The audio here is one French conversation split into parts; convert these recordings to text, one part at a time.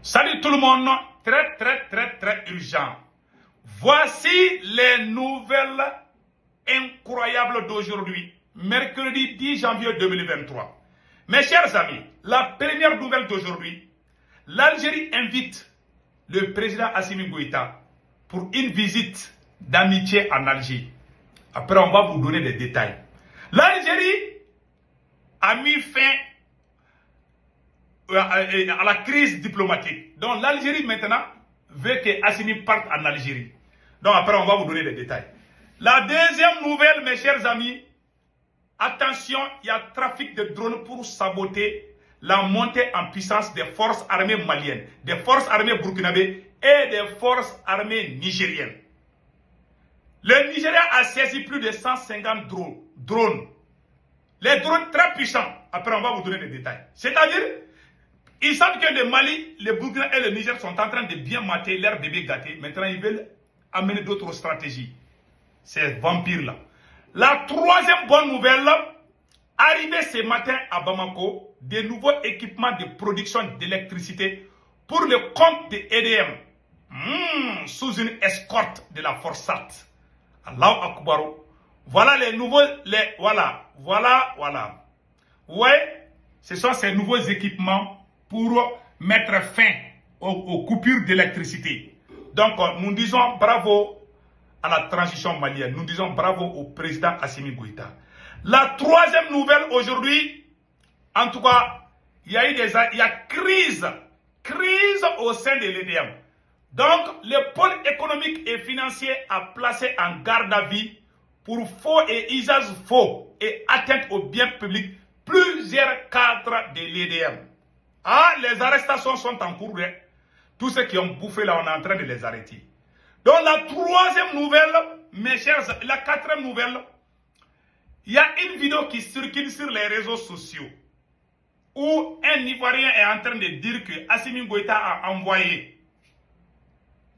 Salut tout le monde, très urgent. Voici les nouvelles incroyables d'aujourd'hui, mercredi 10 janvier 2023. Mes chers amis, la première nouvelle d'aujourd'hui, l'Algérie invite le président Assimi Goïta pour une visite d'amitié en Algérie. Après, on va vous donner les détails. L'Algérie a mis fin à la crise diplomatique. Donc l'Algérie maintenant veut que Assimi parte en Algérie. Donc après on va vous donner les détails. La deuxième nouvelle, mes chers amis, attention, il y a trafic de drones pour saboter la montée en puissance des forces armées maliennes, des forces armées burkinabées et des forces armées nigériennes. Le Nigeria a saisi plus de 150 drones. Les drones très puissants. Après on va vous donner les détails. C'est-à-dire, ils savent que le Mali, le Burkina et le Niger sont en train de bien mater leur bébé gâté. Maintenant, ils veulent amener d'autres stratégies. Ces vampires-là. La troisième bonne nouvelle, arrivé ce matin à Bamako, des nouveaux équipements de production d'électricité pour le compte de EDM. Sous une escorte de la Forsat. Allahu Akbar. Voilà les nouveaux... Voilà. Ouais, ce sont ces nouveaux équipements pour mettre fin aux coupures d'électricité. Donc, nous disons bravo à la transition malienne. Nous disons bravo au président Assimi Goïta. La troisième nouvelle aujourd'hui, en tout cas, il y a crise au sein de l'EDM. Donc, le pôle économique et financier a placé en garde à vue pour faux et usage faux et atteinte au bien public plusieurs cadres de l'EDM. Ah, les arrestations sont en cours. Tous ceux qui ont bouffé là, on est en train de les arrêter. Donc la troisième nouvelle, mes chers, la quatrième nouvelle, il y a une vidéo qui circule sur les réseaux sociaux où un Ivoirien est en train de dire que Assimi Goïta a envoyé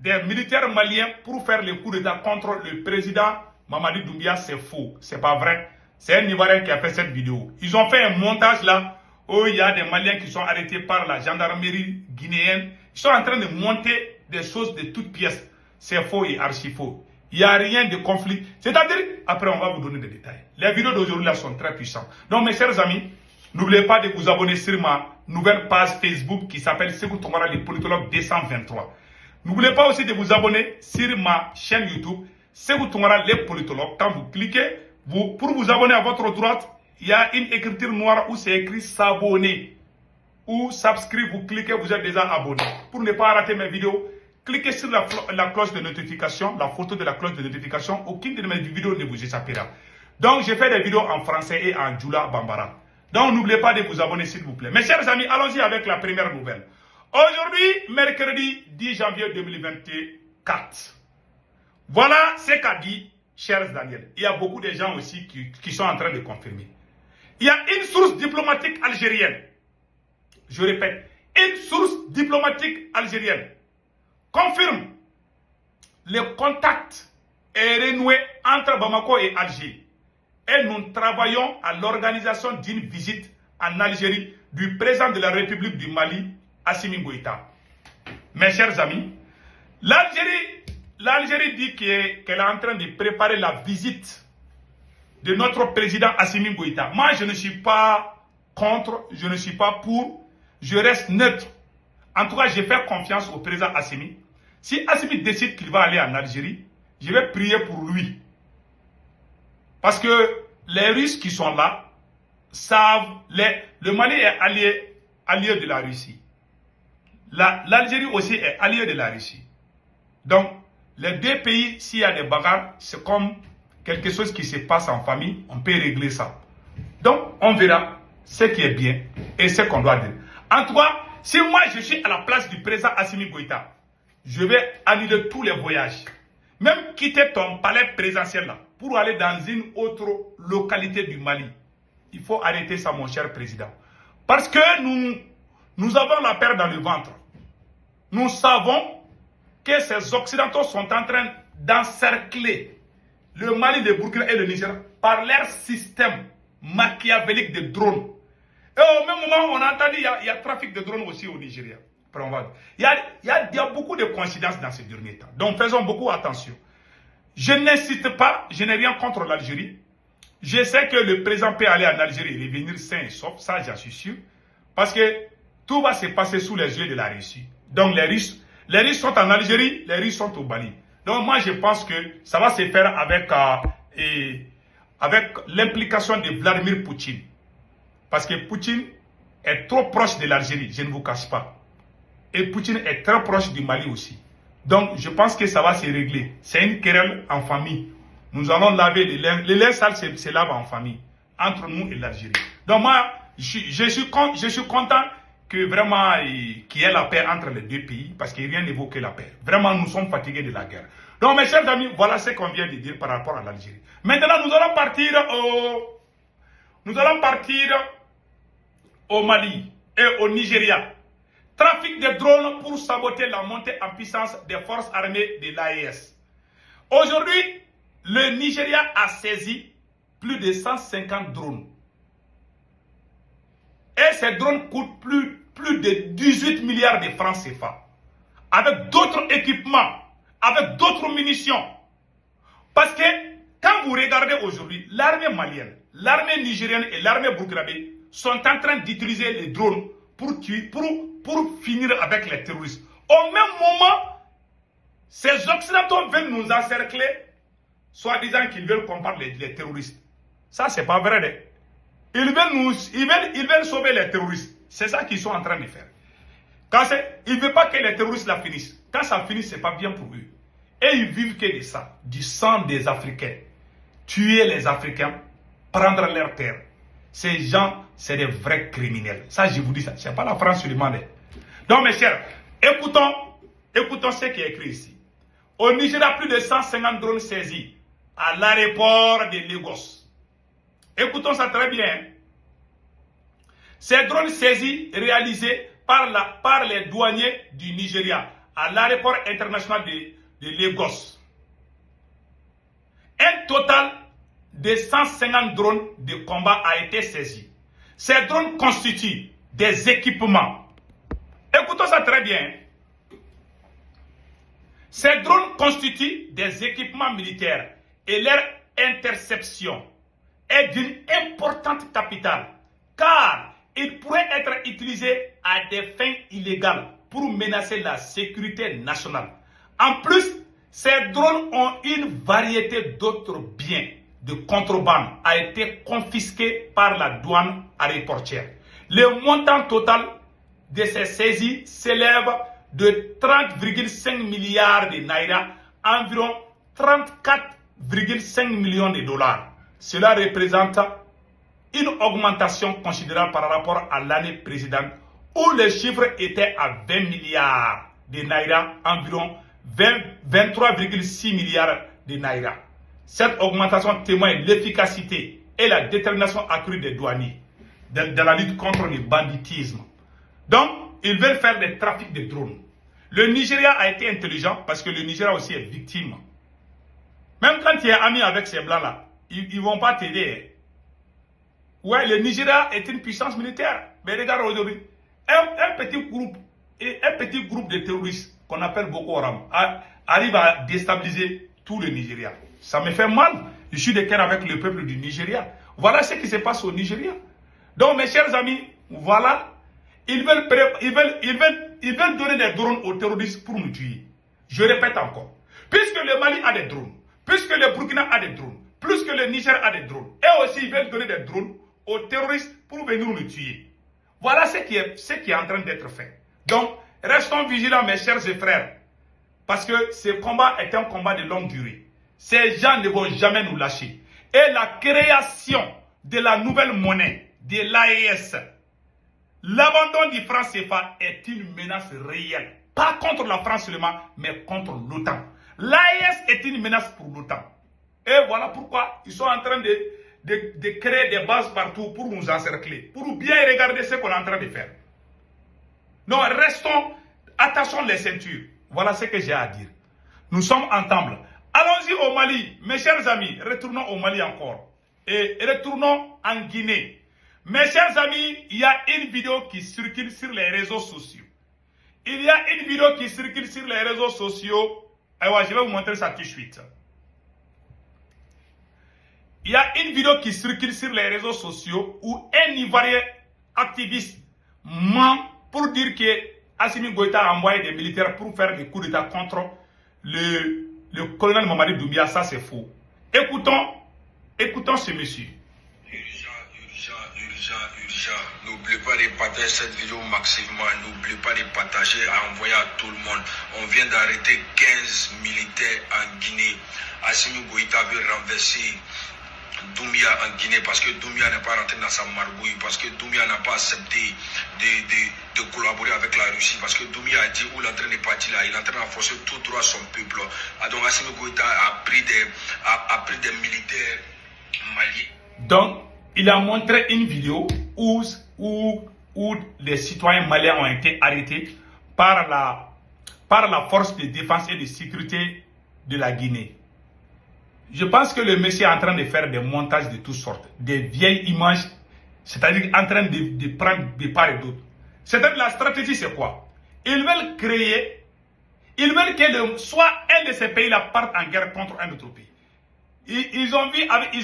des militaires maliens pour faire le coup d'État contre le président Mamadi Doumbia. C'est faux, c'est pas vrai. C'est un Ivoirien qui a fait cette vidéo. Ils ont fait un montage là où il y a des Maliens qui sont arrêtés par la gendarmerie guinéenne. Ils sont en train de monter des choses de toutes pièces. C'est faux et archi faux. Il n'y a rien de conflit. C'est-à-dire, après on va vous donner des détails. Les vidéos d'aujourd'hui là sont très puissantes. Donc mes chers amis, n'oubliez pas de vous abonner sur ma nouvelle page Facebook qui s'appelle Sékou Tonkara, le politologue 223. N'oubliez pas aussi de vous abonner sur ma chaîne YouTube Sékou Tonkara, le politologue. Quand vous cliquez, pour vous abonner à votre droite, il y a une écriture noire où c'est écrit s'abonner ou subscribe. Vous cliquez, vous êtes déjà abonné. Pour ne pas rater mes vidéos, cliquez sur la cloche de notification, la photo de la cloche de notification. Aucune de mes vidéos ne vous échappera. Donc, j'ai fait des vidéos en français et en Djoula Bambara. Donc, n'oubliez pas de vous abonner s'il vous plaît. Mes chers amis, allons-y avec la première nouvelle. Aujourd'hui, mercredi 10 janvier 2024. Voilà ce qu'a dit cher Daniel. Il y a beaucoup de gens aussi qui sont en train de confirmer. Il y a une source diplomatique algérienne. Je répète, une source diplomatique algérienne confirme le contact est renoué entre Bamako et Alger. Et nous travaillons à l'organisation d'une visite en Algérie du président de la République du Mali, Assimi Goïta. Mes chers amis, l'Algérie dit qu'elle est en train de préparer la visite de notre président Assimi Goïta. Moi, je ne suis pas contre, je ne suis pas pour, je reste neutre. En tout cas, je fais confiance au président Assimi. Si Assimi décide qu'il va aller en Algérie, je vais prier pour lui. Parce que les Russes qui sont là savent, le Mali est allié de la Russie. L'Algérie aussi est alliée de la Russie. Donc, les deux pays, s'il y a des bagarres, c'est comme quelque chose qui se passe en famille, on peut régler ça. Donc, on verra ce qui est bien et ce qu'on doit dire. En tout cas, si moi je suis à la place du président Assimi Goïta, je vais annuler tous les voyages. Même quitter ton palais présidentiel là, pour aller dans une autre localité du Mali. Il faut arrêter ça, mon cher président. Parce que nous avons la peur dans le ventre. Nous savons que ces Occidentaux sont en train d'encercler le Mali, le Burkina et le Niger par leur système machiavélique de drones. Et au même moment, on a entendu qu'il y a trafic de drones aussi au Nigeria. Il y a beaucoup de coïncidences dans ces derniers temps. Donc faisons beaucoup attention. Je n'incite pas, je n'ai rien contre l'Algérie. Je sais que le président peut aller en Algérie et revenir sain et sauf, ça j'en suis sûr. Parce que tout va se passer sous les yeux de la Russie. Donc les Russes sont en Algérie, les Russes sont au Mali. Donc moi je pense que ça va se faire avec l'implication de Vladimir Poutine. Parce que Poutine est trop proche de l'Algérie, je ne vous cache pas. Et Poutine est très proche du Mali aussi. Donc je pense que ça va se régler. C'est une querelle en famille. Nous allons laver les linge sales se lavent en famille, entre nous et l'Algérie. Donc moi, je suis content que vraiment qu'il y ait la paix entre les deux pays, parce que rien n'évoque la paix. Vraiment, nous sommes fatigués de la guerre. Donc mes chers amis, voilà ce qu'on vient de dire par rapport à l'Algérie. Maintenant, nous allons partir au Mali et au Nigeria. Trafic de drones pour saboter la montée en puissance des forces armées de l'AES. Aujourd'hui, le Nigeria a saisi plus de 150 drones. Et ces drones coûtent plus de 18 milliards de francs CFA. Avec d'autres équipements, avec d'autres munitions. Parce que quand vous regardez aujourd'hui, l'armée malienne, l'armée nigérienne et l'armée burkinabé sont en train d'utiliser les drones pour finir avec les terroristes. Au même moment, ces Occidentaux veulent nous encercler, soi-disant qu'ils veulent combattre les terroristes. Ça, c'est pas vrai. Ils veulent sauver les terroristes. C'est ça qu'ils sont en train de faire. Ils ne veulent pas que les terroristes la finissent. Quand ça finit, ce n'est pas bien pour eux. Et ils vivent que de ça, du sang des Africains. Tuer les Africains, prendre leur terre. Ces gens, c'est des vrais criminels. Ça, je vous dis ça. Ce n'est pas la France seulement. Donc, mes chers, écoutons ce qui est écrit ici. Au Nigeria, plus de 150 drones saisis à l'aéroport de Lagos. Écoutons ça très bien. Ces drones saisis réalisés par les douaniers du Nigeria à l'aéroport international de Lagos. Un total de 150 drones de combat a été saisi. Ces drones constituent des équipements. Écoutons ça très bien. Ces drones constituent des équipements militaires et leur interception est d'une importante capitale car ils pourraient être utilisés à des fins illégales pour menacer la sécurité nationale. En plus, ces drones ont une variété d'autres biens de contrebande a été confisqué par la douane aéroportière. Le montant total de ces saisies s'élève de 30,5 milliards de naira, environ 34,5 millions de dollars. Cela représente une augmentation considérable par rapport à l'année précédente où le chiffre était à 20 milliards de naira, environ 23,6 milliards de naira. Cette augmentation témoigne de l'efficacité et la détermination accrue des douaniers dans la lutte contre le banditisme. Donc, ils veulent faire des trafics de drones. Le Nigeria a été intelligent parce que le Nigeria aussi est victime. Même quand tu es ami avec ces blancs-là, ils ne vont pas t'aider. Ouais, le Nigeria est une puissance militaire. Mais regarde aujourd'hui, un petit groupe de terroristes qu'on appelle Boko Haram arrive à déstabiliser tout le Nigeria. Ça me fait mal. Je suis de cœur avec le peuple du Nigeria. Voilà ce qui se passe au Nigeria. Donc, mes chers amis, voilà, ils veulent donner des drones aux terroristes pour nous tuer. Je répète encore. Puisque le Mali a des drones, puisque le Burkina a des drones, plus que le Niger a des drones, et aussi ils veulent donner des drones aux terroristes pour venir nous tuer. Voilà ce qui est en train d'être fait. Donc, restons vigilants, mes chers frères, parce que ce combat est un combat de longue durée. Ces gens ne vont jamais nous lâcher. Et la création de la nouvelle monnaie, de l'AES, l'abandon du franc CFA est une menace réelle. Pas contre la France seulement, mais contre l'OTAN. L'AES est une menace pour l'OTAN. Et voilà pourquoi ils sont en train de créer des bases partout pour nous encercler, pour bien regarder ce qu'on est en train de faire. Donc attachons les ceintures. Voilà ce que j'ai à dire. Nous sommes ensemble. Allons-y au Mali, mes chers amis, retournons au Mali encore. Et retournons en Guinée. Mes chers amis, il y a une vidéo qui circule sur les réseaux sociaux. Il y a une vidéo qui circule sur les réseaux sociaux. Alors, je vais vous montrer ça tout de suite. Il y a une vidéo qui circule sur les réseaux sociaux où un Ivoirien activiste ment pour dire que Assimi Goïta a envoyé des militaires pour faire des coups d'État contre le colonel Mamadi Doumbia. Ça, c'est faux. Écoutons ce monsieur. Urgent. N'oubliez pas de partager cette vidéo massivement. N'oubliez pas de partager, à envoyer à tout le monde. On vient d'arrêter 15 militaires en Guinée. Assimi Goïta veut renverser Doumbia en Guinée parce que Doumbia n'est pas rentré dans sa margouille, parce que Doumbia n'a pas accepté de collaborer avec la Russie, parce que Doumbia a dit où il est en train de partir là, il est en train de forcer tout droit son peuple. Donc Assimi Goïta a pris des militaires maliens. Donc, il a montré une vidéo où les citoyens maliens ont été arrêtés par la force de défense et de sécurité de la Guinée. Je pense que le monsieur est en train de faire des montages de toutes sortes, des vieilles images, c'est-à-dire en train de prendre de part et d'autre. C'est-à-dire la stratégie, c'est quoi? Ils veulent que soit un de ces pays-là parte en guerre contre un autre pays. Ils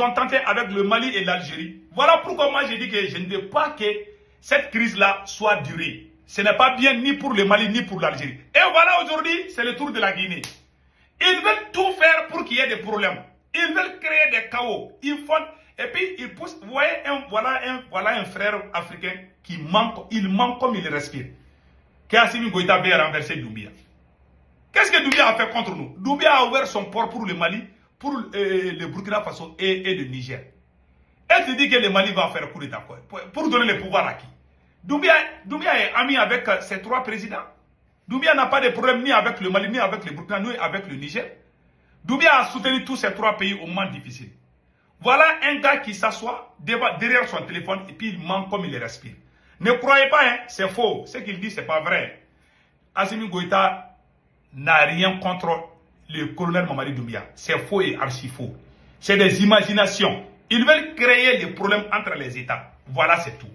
ont tenté avec le Mali et l'Algérie. Voilà pourquoi moi j'ai dit que je ne veux pas que cette crise-là soit durée. Ce n'est pas bien ni pour le Mali ni pour l'Algérie. Et voilà, aujourd'hui, c'est le tour de la Guinée. Ils veulent tout faire pour qu'il y ait des problèmes. Ils veulent créer des chaos. Et puis ils poussent. Vous voyez, voilà un frère africain qui manque. Il manque comme il respire. Assimi Goïta veut renverser Doumbia. Qu'est-ce que Doumbia a fait contre nous? Doumbia a ouvert son port pour le Mali, pour le Burkina Faso et le Niger. Elle te dit que le Mali va faire coup d'État pour donner le pouvoir à qui? Doumbia est ami avec ces trois présidents. Doumbia n'a pas de problème ni avec le Mali, ni avec le Burkina, ni avec le Niger. Doumbia a soutenu tous ces trois pays au moment difficile. Voilà un gars qui s'assoit derrière son téléphone et puis il ment comme il respire. Ne croyez pas, hein, c'est faux. Ce qu'il dit, c'est pas vrai. Assimi Goïta n'a rien contre le colonel Mamadi Doumbia. C'est faux et archi faux. C'est des imaginations. Ils veulent créer des problèmes entre les États. Voilà, c'est tout.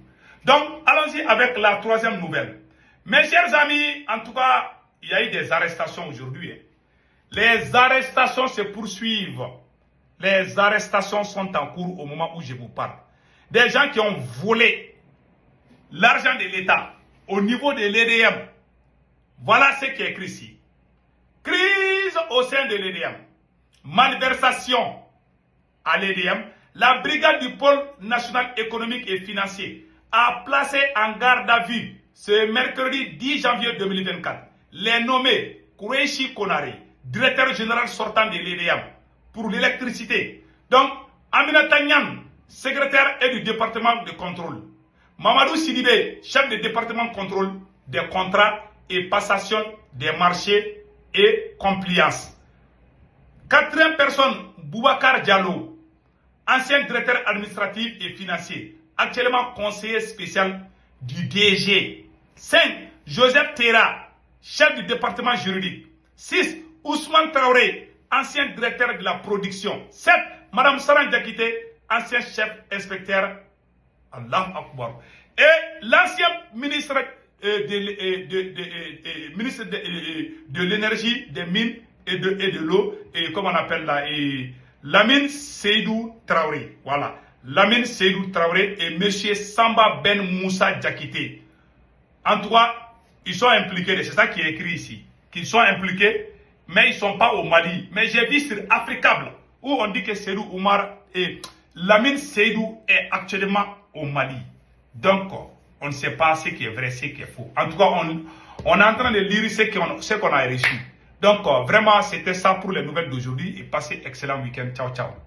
Donc, allons-y avec la troisième nouvelle. Mes chers amis, en tout cas, il y a eu des arrestations aujourd'hui. Les arrestations se poursuivent. Les arrestations sont en cours au moment où je vous parle. Des gens qui ont volé l'argent de l'État au niveau de l'EDM. Voilà ce qui est écrit ici. Crise au sein de l'EDM. Malversation à l'EDM. La brigade du pôle national économique et financier a placé en garde à vue ce mercredi 10 janvier 2024 les nommés Koureichi Konare, directeur général sortant de l'EDM pour l'électricité. Donc, Aminata Nyan, secrétaire et du département de contrôle. Mamadou Sidibé, chef du département de contrôle des contrats et passation des marchés et compliance. Quatrième personne, Boubacar Diallo, ancien directeur administratif et financier, actuellement conseiller spécial du DG. 5. Joseph Terra, chef du département juridique. 6. Ousmane Traoré, ancien directeur de la production. 7. Madame Saran Diakité, ancien chef inspecteur. Allah Akbar. Et l'ancien ministre de l'énergie, des mines et de l'eau, et comme on appelle là, Lamine Seydou Traoré. Voilà. Lamine Seydou Traoré et M. Samba Ben Moussa Diakité. En tout cas, ils sont impliqués, c'est ça qui est écrit ici, qu'ils sont impliqués, mais ils ne sont pas au Mali. Mais j'ai vu sur Africable, où on dit que Seydou Oumar et Lamine Seydou est actuellement au Mali. Donc, on ne sait pas ce qui est vrai, ce qui est faux. En tout cas, on est en train de lire ce qu'on a reçu. Donc, vraiment, c'était ça pour les nouvelles d'aujourd'hui et passez excellent week-end. Ciao, ciao.